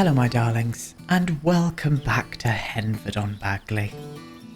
Hello my darlings, and welcome back to Henford-on-Bagley.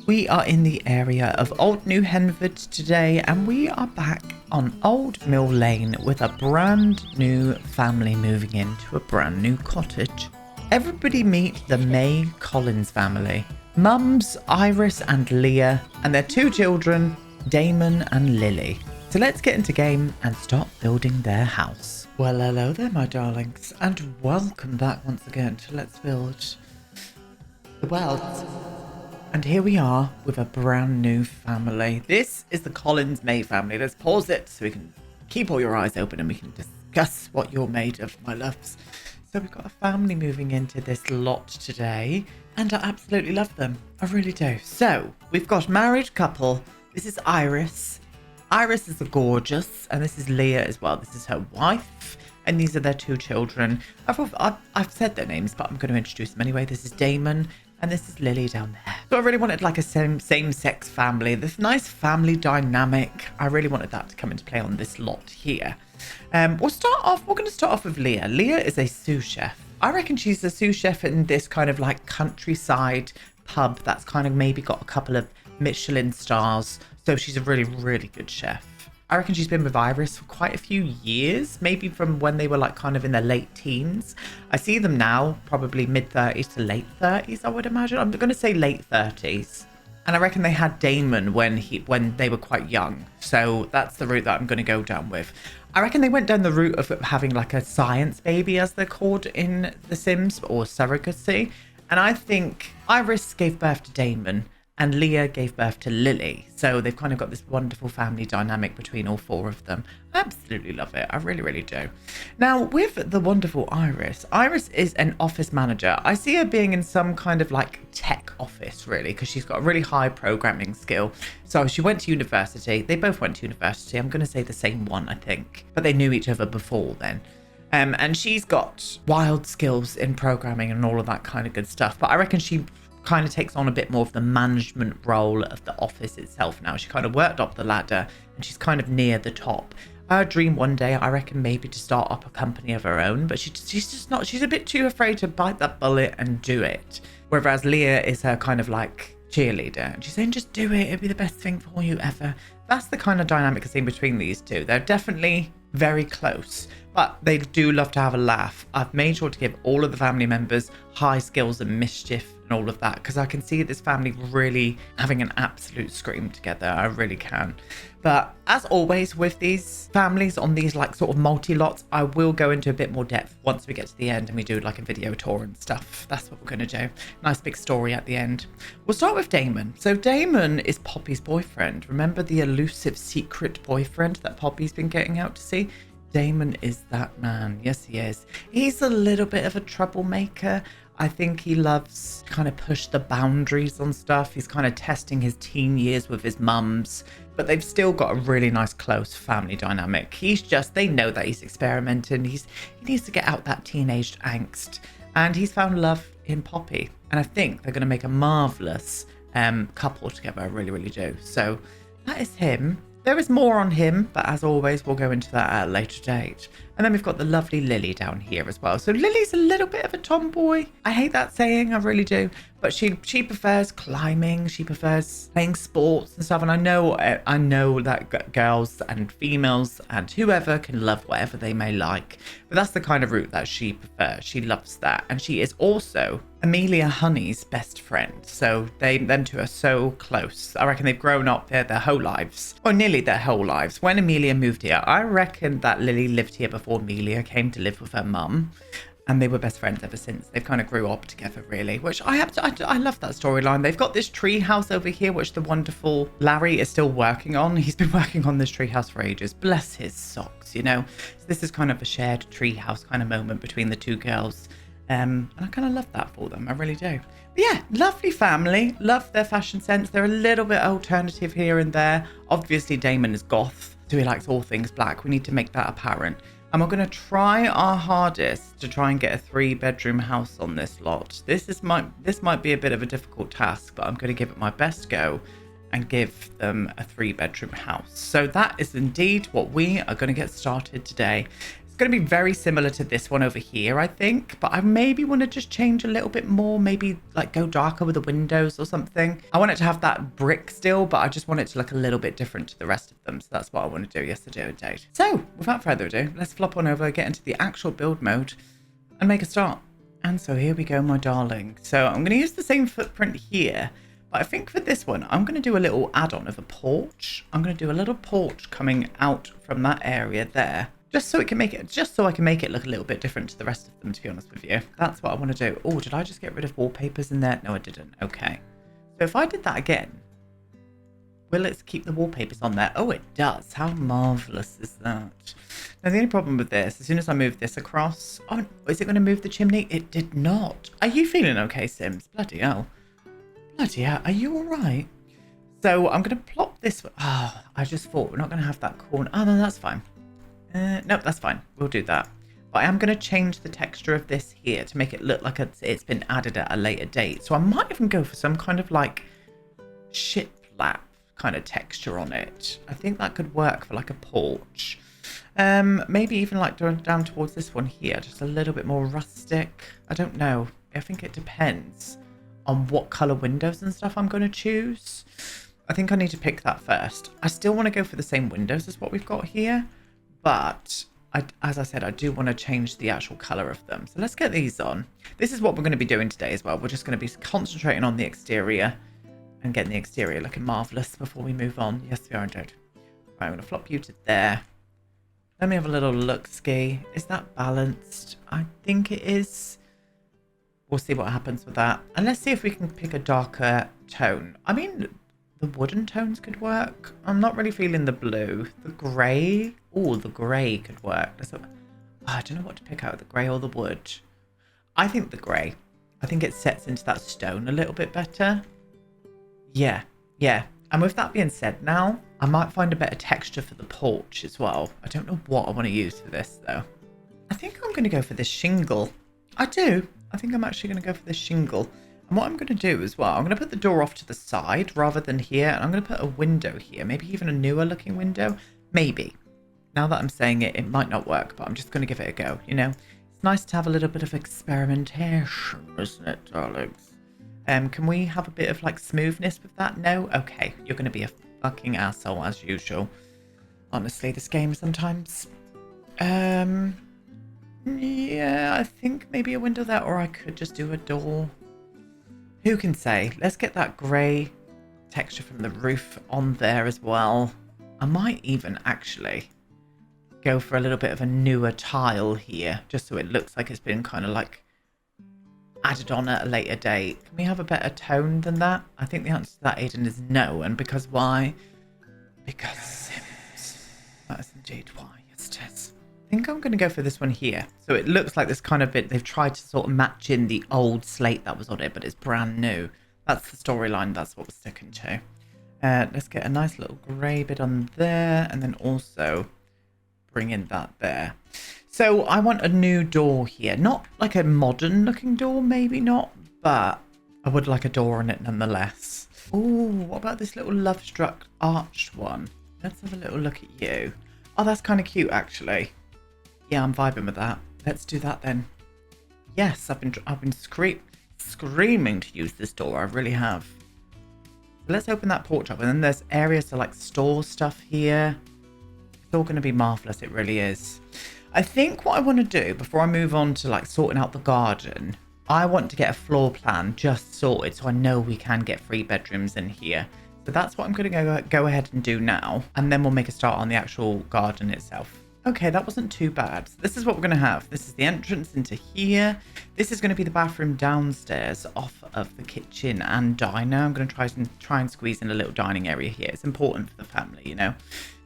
We are in the area of Old New Henford today, and we are back on Old Mill Lane with a brand new family moving into a brand new cottage. Everybody meet the May Collins family. Mums, Iris and Leah, and their two children, Damon and Lily. So let's get into game and start building their house. Well, hello there, my darlings, and welcome back once again to Let's Build the World. And here we are with a brand new family. This is the Collins May family. Let's pause it so we can keep all your eyes open and we can discuss what you're made of, my loves. So we've got a family moving into this lot today, and I absolutely love them. I really do. So we've got a married couple. This is Iris. Iris is gorgeous, and this is Leah as well. This is her wife, and these are their two children. I've said their names, but I'm going to introduce them anyway. This is Damon, and this is Lily down there. So I really wanted like a same-sex family, this nice family dynamic. I really wanted that to come into play on this lot here. We're going to start off with Leah. Leah is a sous chef. I reckon she's a sous chef in this kind of like countryside pub that's kind of maybe got a couple of Michelin stars. So she's a really, really good chef. I reckon she's been with Iris for quite a few years, maybe from when they were like kind of in their late teens. I see them now, probably mid-30s to late 30s, I would imagine. I'm going to say late 30s. And I reckon they had Damon when they were quite young. So that's the route that I'm going to go down with. I reckon they went down the route of having like a science baby, as they're called in The Sims, or surrogacy. And I think Iris gave birth to Damon, and Leah gave birth to Lily. So they've kind of got this wonderful family dynamic between all four of them. I absolutely love it. I really, really do. Now, with the wonderful Iris, Iris is an office manager. I see her being in some kind of like tech office, really, because she's got a really high programming skill. So she went to university. They both went to university. I'm going to say the same one, I think. But they knew each other before then. And she's got wild skills in programming and all of that kind of good stuff. But I reckon she kind of takes on a bit more of the management role of the office itself now. She kind of worked up the ladder and she's kind of near the top. Her dream one day, I reckon, maybe to start up a company of her own, but she's just not, she's a bit too afraid to bite that bullet and do it. Whereas Leah is her kind of like cheerleader, and she's saying, just do it, it'll be the best thing for you ever. That's the kind of dynamic I see between these two. They're definitely very close, but they do love to have a laugh. I've made sure to give all of the family members high skills and mischief and all of that, because I can see this family really having an absolute scream together. I really can. But as always with these families on these like sort of multi-lots, I will go into a bit more depth once we get to the end and we do like a video tour and stuff. That's what we're going to do. Nice big story at the end. We'll start with Damon. So Damon is Poppy's boyfriend. Remember the elusive secret boyfriend that Poppy's been getting out to see? Damon is that man. Yes, he is. He's a little bit of a troublemaker. I think he loves to kind of push the boundaries on stuff. He's kind of testing his teen years with his mums, but they've still got a really nice close family dynamic. They know that he's experimenting. He needs to get out that teenage angst, and he's found love in Poppy. And I think they're going to make a marvelous couple together. I really, really do. So that is him. There is more on him, but as always, we'll go into that at a later date. And then we've got the lovely Lily down here as well. So Lily's a little bit of a tomboy. I hate that saying, I really do. But she prefers climbing. She prefers playing sports and stuff. And I know that girls and females and whoever can love whatever they may like. But that's the kind of route that she prefers. She loves that. And she is also Amelia Honey's best friend. So them two are so close. I reckon they've grown up there their whole lives. Or nearly their whole lives. When Amelia moved here, I reckon that Lily lived here before Amelia came to live with her mum, and they were best friends ever since. They've kind of grew up together, really, which I love that storyline. They've got this tree house over here, which the wonderful Larry is still working on. He's been working on this tree house for ages. Bless his socks, you know. So this is kind of a shared tree house kind of moment between the two girls. And I kind of love that for them. I really do. But yeah, lovely family. Love their fashion sense. They're a little bit alternative here and there. Obviously, Damon is goth, so he likes all things black. We need to make that apparent. And we're going to try our hardest to try and get a 3-bedroom house on this lot. This might be a bit of a difficult task, but I'm going to give it my best go and give them a 3-bedroom house. So that is indeed what we are going to get started today. going to be very similar to this one over here, I think, but I maybe want to just change a little bit more, maybe like go darker with the windows or something. I want it to have that brick still, but I just want it to look a little bit different to the rest of them. So that's what I want to do. Yes, I do indeed. So without further ado, let's flop on over, get into the actual build mode and make a start. And so here we go, my darling. So I'm going to use the same footprint here, but I think for this one, I'm going to do a little add-on of a porch. I'm going to do a little porch coming out from that area there, just so I can make it look a little bit different to the rest of them, to be honest with you. That's what I want to do. Oh, did I just get rid of wallpapers in there? No, I didn't. Okay. So if I did that again, will it keep the wallpapers on there? Oh, it does. How marvelous is that? Now, the only problem with this, as soon as I move this across... Oh, is it going to move the chimney? It did not. Are you feeling okay, Sims? Bloody hell. Bloody hell. Are you all right? So I'm going to plop this... Oh, I just thought we're not going to have that corner. Oh, no, that's fine. Nope, that's fine. We'll do that. But I am going to change the texture of this here to make it look like it's been added at a later date. So I might even go for some kind of like shiplap kind of texture on it. I think that could work for like a porch. Maybe even like down towards this one here, just a little bit more rustic. I don't know. I think it depends on what color windows and stuff I'm going to choose. I think I need to pick that first. I still want to go for the same windows as what we've got here, but as I said, I do want to change the actual color of them. So let's get these on. This is what we're going to be doing today as well. We're just going to be concentrating on the exterior and getting the exterior looking marvelous before we move on. Yes, we are indeed. Right, I'm going to flop you to there. Let me have a little look-ski. Is that balanced? I think it is. We'll see what happens with that. And let's see if we can pick a darker tone. I mean, the wooden tones could work. I'm not really feeling the blue. The grey. Oh, the grey could work. I don't know what to pick out, the grey or the wood. I think the grey. I think it sets into that stone a little bit better. Yeah. And with that being said now, I might find a better texture for the porch as well. I don't know what I want to use for this though. I think I'm going to go for this shingle. I do. I think I'm actually going to go for this shingle. And what I'm going to do as well, I'm going to put the door off to the side rather than here. And I'm going to put a window here, maybe even a newer looking window. Maybe. Now that I'm saying it, it might not work, but I'm just going to give it a go, you know. It's nice to have a little bit of experimentation, isn't it, darlings? Can we have a bit of like smoothness with that? No? Okay, you're going to be a fucking asshole as usual. Honestly, this game sometimes. Yeah, I think maybe a window there, or I could just do a door. Who can say? Let's get that grey texture from the roof on there as well. I might even actually go for a little bit of a newer tile here, just so it looks like it's been kind of like added on at a later date. Can we have a better tone than that? I think the answer to that, Aiden, is no. And because why? Because Sims. That is indeed why. Yes, it is. I think I'm going to go for this one here. So it looks like this kind of bit, they've tried to sort of match in the old slate that was on it, but it's brand new. That's the storyline. That's what we're sticking to. Let's get a nice little grey bit on there, and then also bring in that there. So I want a new door here. Not like a modern looking door, maybe not, but I would like a door on it nonetheless. Oh, what about this little love-struck arched one? Let's have a little look at you. Oh, that's kind of cute, actually. Yeah, I'm vibing with that. Let's do that then. Yes, I've been screaming to use this door. I really have. So let's open that porch up, and then there's areas to like store stuff here. It's all going to be marvelous. It really is. I think what I want to do before I move on to like sorting out the garden, I want to get a floor plan just sorted so I know we can get 3 bedrooms in here. So that's what I'm going to go ahead and do now, and then we'll make a start on the actual garden itself. Okay, that wasn't too bad. So this is what we're going to have. This is the entrance into here. This is going to be the bathroom downstairs off of the kitchen and diner. I'm going to try and squeeze in a little dining area here. It's important for the family, you know.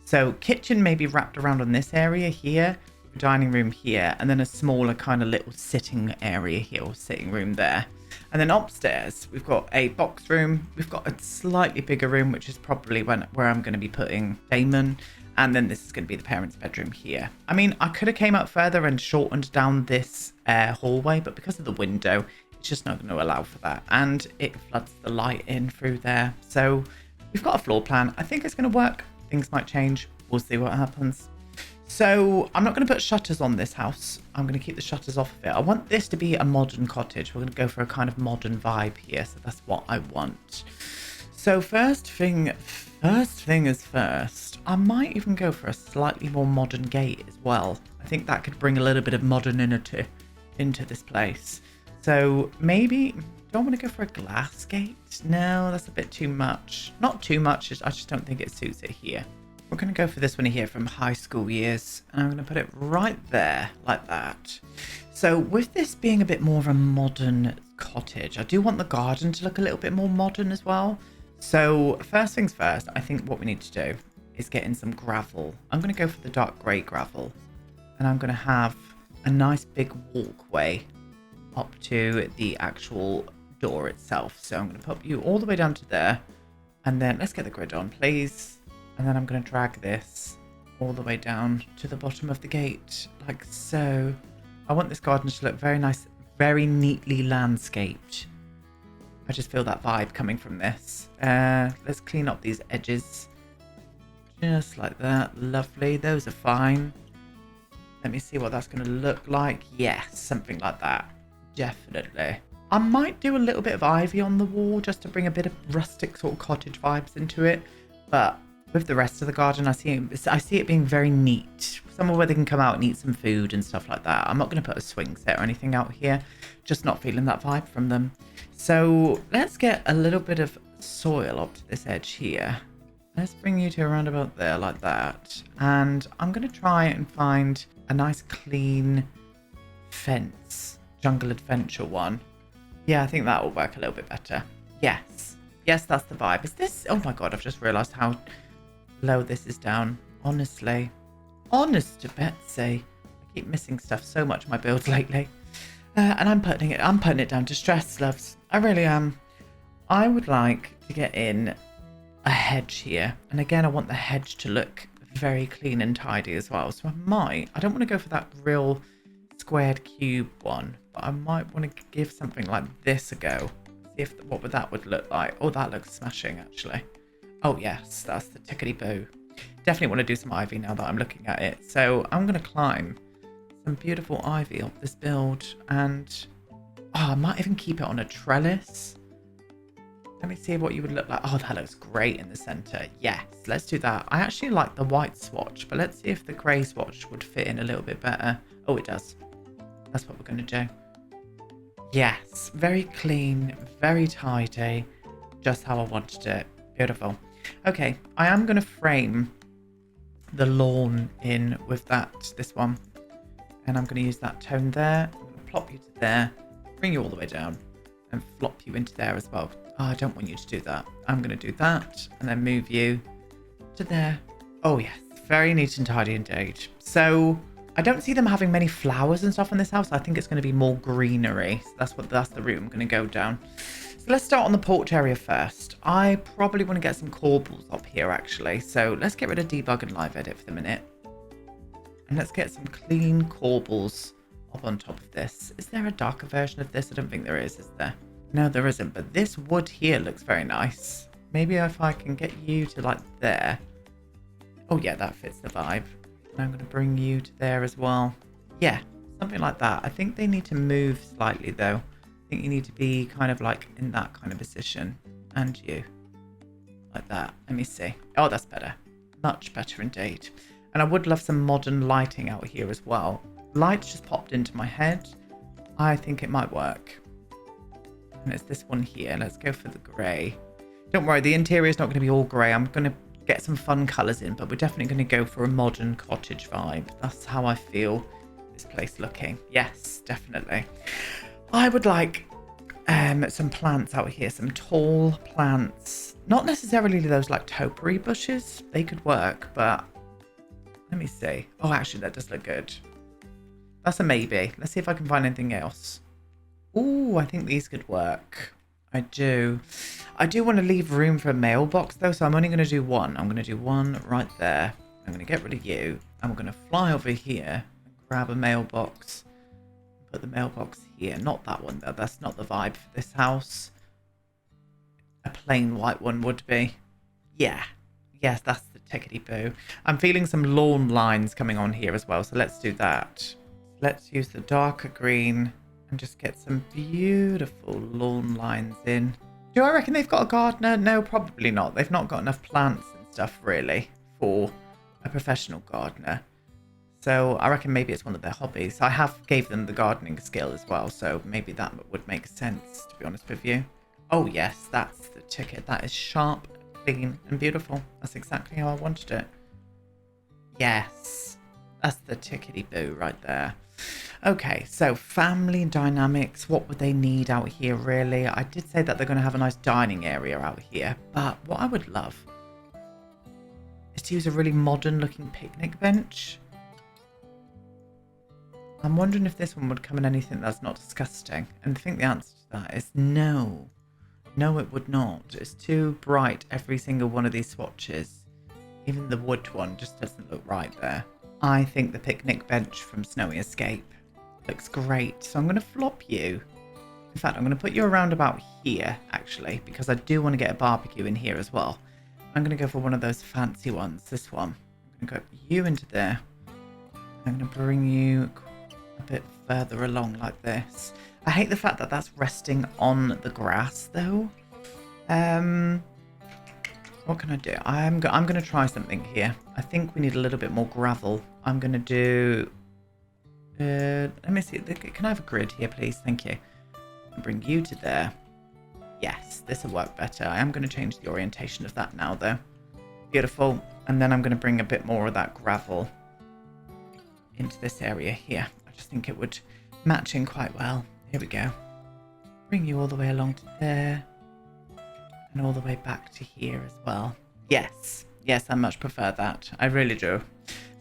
So kitchen may be wrapped around on this area here, dining room here, and then a smaller kind of little sitting area here, or sitting room there. And then upstairs, we've got a box room. We've got a slightly bigger room, which is probably where I'm going to be putting Damon. And then this is going to be the parents' bedroom here. I mean, I could have came out further and shortened down this hallway, but because of the window, it's just not going to allow for that. And it floods the light in through there. So we've got a floor plan. I think it's going to work. Things might change. We'll see what happens. So I'm not going to put shutters on this house. I'm going to keep the shutters off of it. I want this to be a modern cottage. We're going to go for a kind of modern vibe here. So that's what I want. So first thing is first. I might even go for a slightly more modern gate as well. I think that could bring a little bit of modernity into this place. So maybe, do I want to go for a glass gate? No, that's a bit too much. Not too much, I just don't think it suits it here. We're going to go for this one here from high school years. And I'm going to put it right there, like that. So with this being a bit more of a modern cottage, I do want the garden to look a little bit more modern as well. So first things first, I think what we need to do is get in some gravel. I'm going to go for the dark grey gravel. And I'm going to have a nice big walkway up to the actual door itself. So I'm going to pop you all the way down to there. And then let's get the grid on, please. And then I'm going to drag this all the way down to the bottom of the gate, like so. I want this garden to look very nice, very neatly landscaped. I just feel that vibe coming from this. Let's clean up these edges. Just like that. Lovely. Those are fine. Let me see what that's going to look like. Yes, something like that. Definitely. I might do a little bit of ivy on the wall just to bring a bit of rustic sort of cottage vibes into it. But with the rest of the garden, I see it being very neat. Somewhere where they can come out and eat some food and stuff like that. I'm not going to put a swing set or anything out here. Just not feeling that vibe from them. So let's get a little bit of soil up to this edge here. Let's bring you to around about there like that. And I'm going to try and find a nice clean fence. Jungle adventure one. Yeah, I think that will work a little bit better. Yes. Yes, that's the vibe. Is this... Oh my god, I've just realised how low this is down. Honestly. Honest to Betsy. I keep missing stuff so much in my builds lately. And I'm putting it down to stress, loves. I really am. I would like to get in a hedge here. And again, I want the hedge to look very clean and tidy as well. So I don't want to go for that real squared cube one. But I might want to give something like this a go. See if what that would look like. Oh, that looks smashing, actually. Oh, yes, that's the tickety-boo. Definitely want to do some ivy now that I'm looking at it. So I'm going to climb some beautiful ivy up this build. And I might even keep it on a trellis. Let me see what you would look like. Oh, that looks great in the center. Yes, let's do that. I actually like the white swatch, but let's see if the grey swatch would fit in a little bit better. Oh, it does. That's what we're going to do. Yes, very clean, very tidy. Just how I wanted it. Beautiful. Okay, I am going to frame the lawn in with this one. And I'm going to use that tone there. I'm going to plop you to there, bring you all the way down, and flop you into there as well. Oh, I don't want you to do that. I'm going to do that, and then move you to there. Oh, yes. Very neat and tidy indeed. So I don't see them having many flowers and stuff in this house. I think it's going to be more greenery. So that's the route I'm going to go down. So let's start on the porch area first. I probably want to get some corbels up here, actually. So let's get rid of debug and live edit for the minute. And let's get some clean corbels up on top of this. Is there a darker version of this? I don't think there is there? No, there isn't. But this wood here looks very nice. Maybe if I can get you to like there. Oh, yeah, that fits the vibe. And I'm going to bring you to there as well. Yeah, something like that. I think they need to move slightly, though. I think you need to be kind of like in that kind of position. And you. Like that. Let me see. Oh, that's better. Much better indeed. And I would love some modern lighting out here as well. Lights just popped into my head. I think it might work. And it's this one here. Let's go for the grey. Don't worry, the interior is not going to be all grey. I'm going to get some fun colours in, but we're definitely going to go for a modern cottage vibe. That's how I feel this place looking. Yes, definitely. I would like some plants out here, some tall plants. Not necessarily those like topiary bushes. They could work, but let me see. Oh, actually, that does look good. That's a maybe. Let's see if I can find anything else. Ooh, I think these could work. I do. I do want to leave room for a mailbox, though, so I'm only going to do one. I'm going to do one right there. I'm going to get rid of you. And we're going to fly over here and grab a mailbox. Put the mailbox here. Not that one, though. That's not the vibe for this house. A plain white one would be. Yeah. Yes, that's the tickety-boo. I'm feeling some lawn lines coming on here as well, so let's do that. Let's use the darker green and just get some beautiful lawn lines in. Do I reckon they've got a gardener? No, probably not. They've not got enough plants and stuff, really, for a professional gardener. So I reckon maybe it's one of their hobbies. I have gave them the gardening skill as well, so maybe that would make sense, to be honest with you. Oh, yes, that's the ticket. That is sharp, clean, and beautiful. That's exactly how I wanted it. Yes, that's the tickety-boo right there. Okay, so family dynamics. What would they need out here, really? I did say that they're going to have a nice dining area out here, but what I would love is to use a really modern-looking picnic bench. I'm wondering if this one would come in anything that's not disgusting. And I think the answer to that is no. No, it would not. It's too bright, every single one of these swatches. Even the wood one just doesn't look right there. I think the picnic bench from Snowy Escape looks great. So I'm going to flop you. In fact, I'm going to put you around about here, actually, because I do want to get a barbecue in here as well. I'm going to go for one of those fancy ones. This one. I'm going to go you into there. I'm going to bring you a bit further along like this. I hate the fact that that's resting on the grass though. What can I do? I'm going to try something here. I think we need a little bit more gravel. I'm going to do let me see. Can I have a grid here, please? Thank you. I'll bring you to there. Yes, this will work better. I am going to change the orientation of that now though. Beautiful. And then I'm going to bring a bit more of that gravel into this area here. I just think it would match in quite well. Here we go. Bring you all the way along to there. And all the way back to here as well. Yes. Yes, I much prefer that. I really do.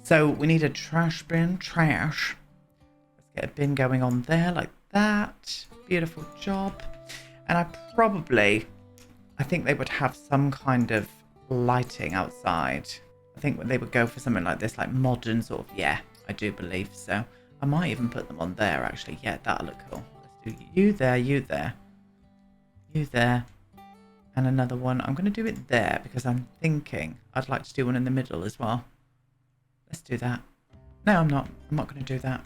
So we need a trash bin. Trash. Let's get a bin going on there like that. Beautiful job. And I think they would have some kind of lighting outside. I think they would go for something like this, like modern sort of, yeah, I do believe so. I might even put them on there, actually. Yeah, that'll look cool. Let's do you there, you there, you there, and another one. I'm going to do it there because I'm thinking I'd like to do one in the middle as well. Let's do that. No, I'm not. I'm not going to do that.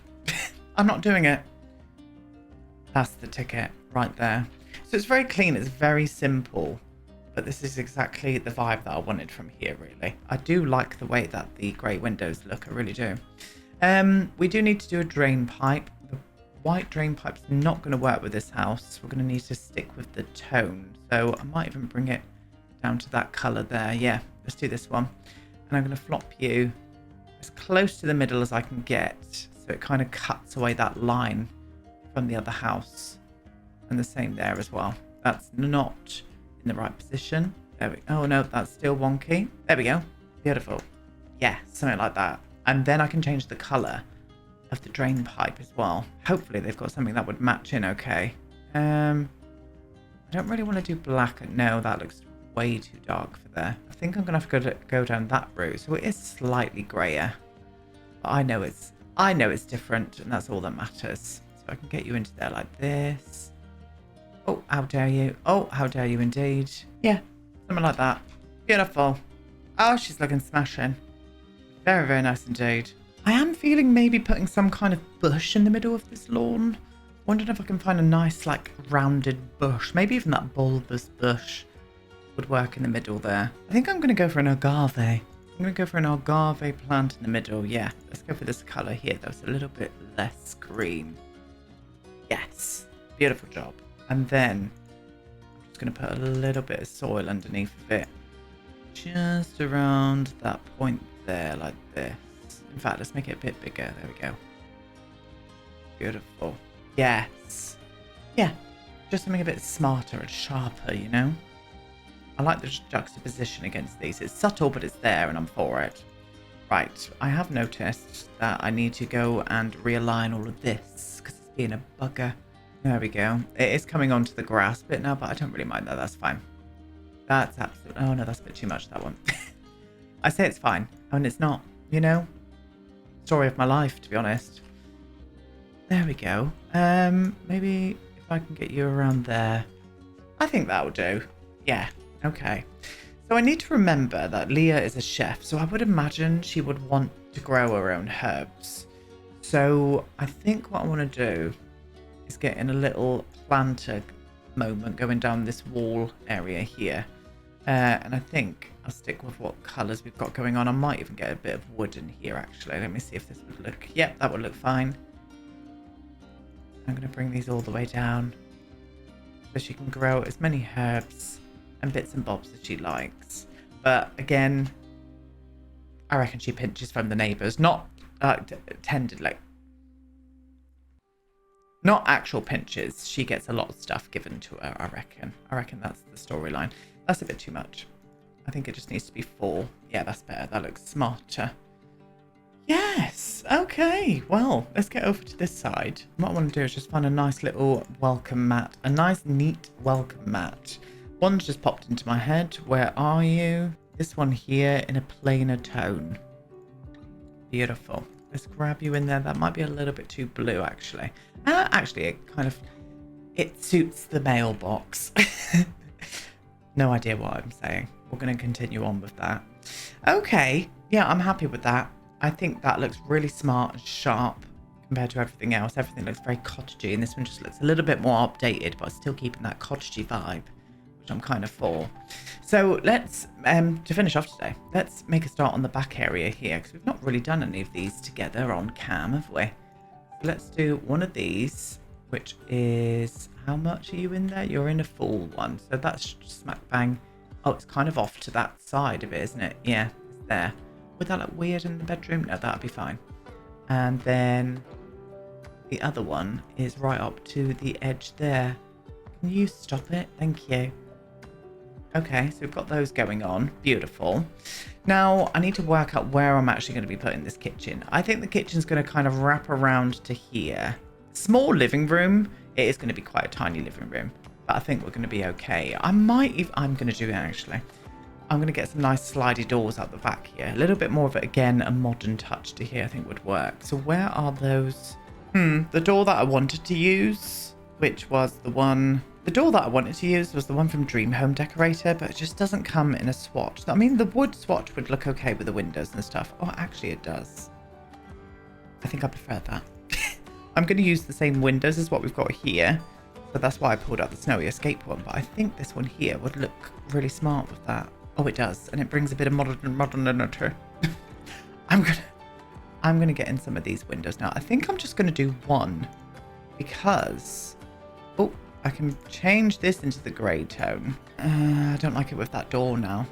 I'm not doing it. That's the ticket right there. So it's very clean. It's very simple. But this is exactly the vibe that I wanted from here, really. I do like the way that the grey windows look. I really do. We do need to do a drain pipe. The white drain pipe's not going to work with this house. We're going to need to stick with the tone. So I might even bring it down to that colour there. Yeah, let's do this one. And I'm going to flop you as close to the middle as I can get. So it kind of cuts away that line from the other house. And the same there as well. That's not in the right position. There we go. Oh no, that's still wonky. There we go. Beautiful. Yeah, something like that. And then I can change the colour of the drain pipe as well. Hopefully they've got something that would match in okay. I don't really want to do black. No, that looks way too dark for there. I think I'm going to have to go down that route. So it is slightly grayer. But I know it's different and that's all that matters. So I can get you into there like this. Oh, how dare you. Oh, how dare you indeed. Yeah, something like that. Beautiful. Oh, she's looking smashing. Very, very nice indeed. I am feeling maybe putting some kind of bush in the middle of this lawn. Wondering if I can find a nice, like, rounded bush. Maybe even that bulbous bush would work in the middle there. I think I'm going to go for an agave. I'm going to go for an agave plant in the middle. Yeah, let's go for this colour here, though. It's a little bit less green. Yes, beautiful job. And then I'm just going to put a little bit of soil underneath of it. Just around that point there, like this. In fact, let's make it a bit bigger. There we go. Beautiful. Yes. Yeah, just something a bit smarter and sharper, you know? I like the juxtaposition against these. It's subtle, but it's there, and I'm for it. Right, I have noticed that I need to go and realign all of this, because it's being a bugger. There we go. It is coming onto the grass bit now, but I don't really mind that. That's fine. That's absolutely... Oh, no, that's a bit too much, that one. I say it's fine, and it's not, you know? Story of my life, to be honest. There we go. Maybe if I can get you around there. I think that will do. Yeah, okay. So I need to remember that Leah is a chef, so I would imagine she would want to grow her own herbs. So I think what I want to do is get in a little planter moment going down this wall area here. And I think I'll stick with what colours we've got going on. I might even get a bit of wood in here, actually. Let me see if this would look... Yep, that would look fine. I'm going to bring these all the way down so she can grow as many herbs and bits and bobs as she likes. But again, I reckon she pinches from the neighbours. Not tended, like... Not actual pinches. She gets a lot of stuff given to her, I reckon. I reckon that's the storyline. That's a bit too much. I think it just needs to be 4. Yeah, that's better. That looks smarter. Yes. Okay. Well, let's get over to this side. What I want to do is just find a nice little welcome mat. A nice, neat welcome mat. One's just popped into my head. Where are you? This one here in a plainer tone. Beautiful. Let's grab you in there. That might be a little bit too blue, actually. Actually, it suits the mailbox. No idea what I'm saying. We're going to continue on with that. Okay. Yeah, I'm happy with that. I think that looks really smart and sharp compared to everything else. Everything looks very cottagey, and this one just looks a little bit more updated, but still keeping that cottagey vibe, which I'm kind of for. So let's, to finish off today, let's make a start on the back area here, because we've not really done any of these together on cam, have we? Let's do one of these, which is... How much are you in there? You're in a full one. So that's smack bang. Oh, it's kind of off to that side of it, isn't it? Yeah, it's there. Would that look weird in the bedroom? No, that'd be fine. And then the other one is right up to the edge there. Can you stop it? Thank you. Okay, so we've got those going on. Beautiful. Now, I need to work out where I'm actually going to be putting this kitchen. I think the kitchen's going to kind of wrap around to here. Small living room. It is going to be quite a tiny living room, but I think we're going to be okay. I'm going to do it, actually. I'm going to get some nice slidey doors out the back here. A little bit more of it, again, a modern touch to here I think would work. So where are those? The door that I wanted to use, which was the one... The door that I wanted to use was the one from Dream Home Decorator, but it just doesn't come in a swatch. I mean, the wood swatch would look okay with the windows and stuff. Oh, actually it does. I think I prefer that. I'm going to use the same windows as what we've got here. So that's why I pulled out the Snowy Escape one. But I think this one here would look really smart with that. Oh, it does. And it brings a bit of modernity. I'm going to get in some of these windows now. I think I'm just going to do one. Because... Oh, I can change this into the grey tone. I don't like it with that door now.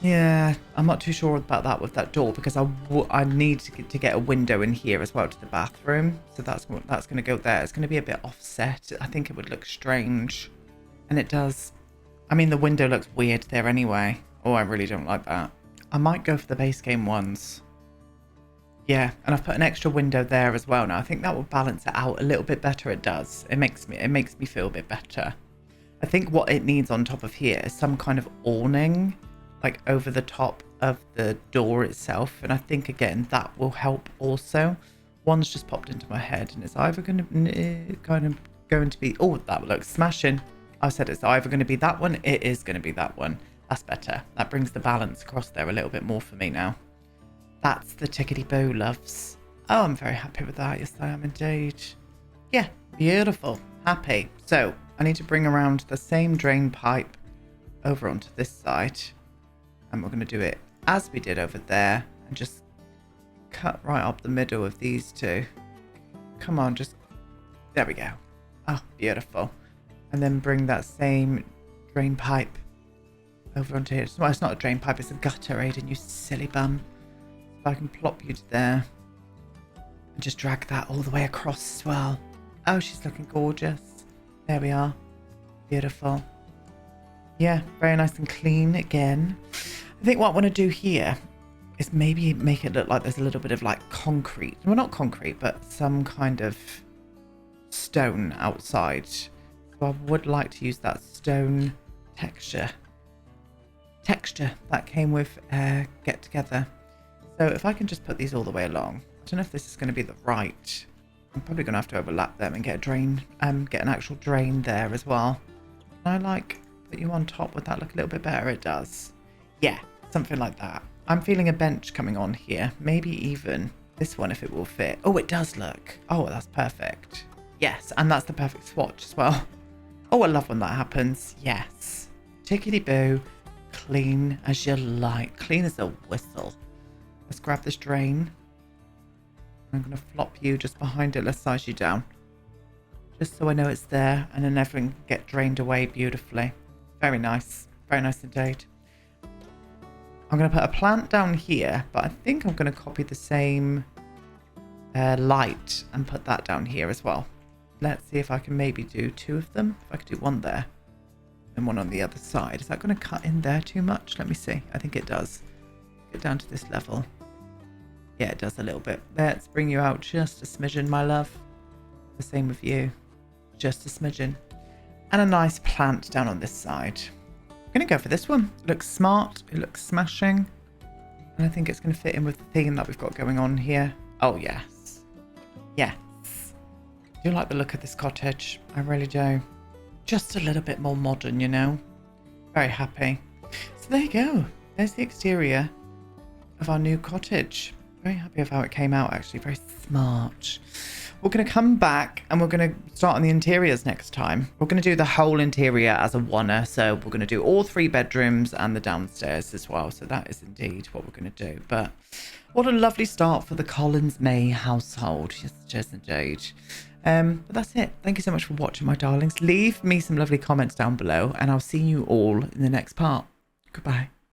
Yeah, I'm not too sure about that with that door because I need to get a window in here as well to the bathroom. So that's going to go there. It's going to be a bit offset. I think it would look strange. And it does. I mean, the window looks weird there anyway. Oh, I really don't like that. I might go for the base game ones. Yeah, and I've put an extra window there as well now. I think that will balance it out a little bit better. It does. It makes me feel a bit better. I think what it needs on top of here is some kind of awning, like over the top of the door itself. And I think, again, that will help also. One's just popped into my head, and it's either going to be... Oh, that looks smashing. I said it's either going to be that one. It is going to be that one. That's better. That brings the balance across there a little bit more for me now. That's the tickety-boo, loves. Oh, I'm very happy with that. Yes, I am indeed. Yeah, beautiful. Happy. So, I need to bring around the same drain pipe over onto this side. And we're going to do it as we did over there. And just cut right up the middle of these two. Come on, just... There we go. Oh, beautiful. And then bring that same drain pipe over onto here. Well, it's not a drain pipe, it's a gutter, Aiden, you silly bum. So I can plop you to there. And just drag that all the way across as well. Oh, she's looking gorgeous. There we are. Beautiful. Yeah, very nice and clean again. I think what I want to do here is maybe make it look like there's a little bit of like concrete. Well, not concrete, but some kind of stone outside. So I would like to use that stone texture that came with Get Together. So if I can just put these all the way along. I don't know if this is going to be the right. I'm probably going to have to overlap them and get a drain, get an actual drain there as well. Can I like put you on top? Would that look a little bit better? It does. Yeah, something like that. I'm feeling a bench coming on here. Maybe even this one if it will fit. Oh, it does look. Oh, that's perfect. Yes, and that's the perfect swatch as well. Oh, I love when that happens. Yes. Tickety-boo. Clean as you like. Clean as a whistle. Let's grab this drain. I'm going to flop you just behind it. Let's size you down. Just so I know it's there, and then everything can get drained away beautifully. Very nice. Very nice indeed. I'm going to put a plant down here, but I think I'm going to copy the same light and put that down here as well. Let's see if I can maybe do 2 of them. If I could do 1 there and 1 on the other side. Is that going to cut in there too much? Let me see. I think it does. Get down to this level. Yeah, it does a little bit. Let's bring you out just a smidgen, my love. The same with you. Just a smidgen. And a nice plant down on this side. I'm going to go for this one. It looks smart. It looks smashing. And I think it's going to fit in with the theme that we've got going on here. Oh, yes. Yes. I do like the look of this cottage. I really do. Just a little bit more modern, you know. Very happy. So there you go. There's the exterior of our new cottage. Very happy with how it came out, actually. Very smart. We're going to come back and we're going to start on the interiors next time. We're going to do the whole interior as a oneer. So we're going to do all 3 bedrooms and the downstairs as well. So that is indeed what we're going to do. But what a lovely start for the Collins May household. Yes, it is indeed. But that's it. Thank you so much for watching, my darlings. Leave me some lovely comments down below and I'll see you all in the next part. Goodbye.